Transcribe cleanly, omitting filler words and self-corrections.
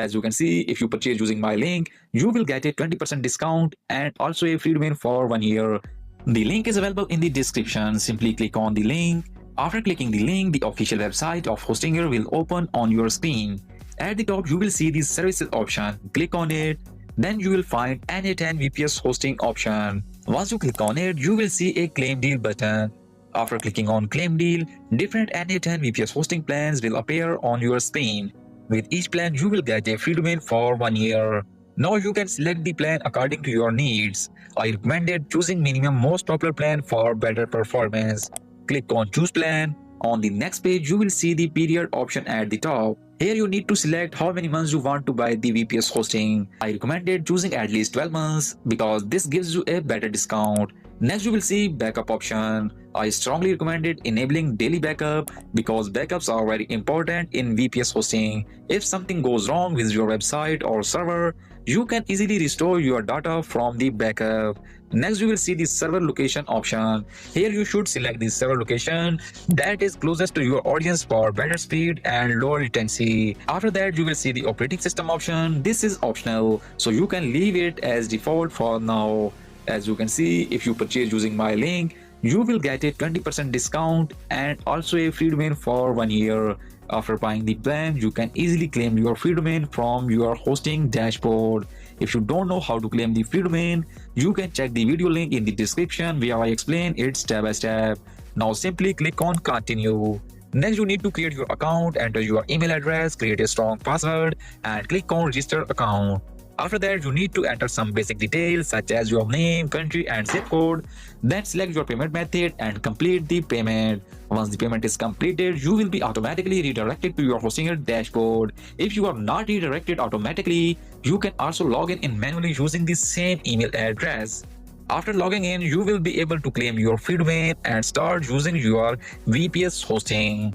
As you can see, if you purchase using my link, you will get a 20% discount and also a free domain for 1 year. The link is available in the description. Simply click on the link. After clicking the link, the official website of Hostinger will open on your screen. At the top, you will see the services option. Click on it. Then you will find n8n VPS hosting option. Once you click on it, you will see a claim deal button. After clicking on claim deal, different n8n VPS hosting plans will appear on your screen. With each plan, you will get a free domain for 1 year. Now you can select the plan according to your needs. I recommended choosing minimum most popular plan for better performance. Click on choose plan. On the next page, you will see the period option at the top. Here you need to select how many months you want to buy the VPS hosting. I recommended choosing at least 12 months because this gives you a better discount. Next you will see backup option. I strongly recommended enabling daily backup because backups are very important in VPS hosting. If something goes wrong with your website or server, you can easily restore your data from the backup. Next you will see the server location option. Here you should select the server location that is closest to your audience for better speed and lower latency. After that you will see the operating system option. This is optional, so you can leave it as default for now. As you can see, if you purchase using my link, you will get a 20% discount and also a free domain for 1 year. After buying the plan, you can easily claim your free domain from your hosting dashboard. If you don't know how to claim the free domain, you can check the video link in the description where I explain it step by step. Now simply click on continue. Next you need to create your account, enter your email address, create a strong password and click on register account. After that, you need to enter some basic details such as your name, country and zip code. Then select your payment method and complete the payment. Once the payment is completed, you will be automatically redirected to your Hostinger dashboard. If you are not redirected automatically, you can also log in manually using the same email address. After logging in, you will be able to claim your free domain and start using your VPS hosting.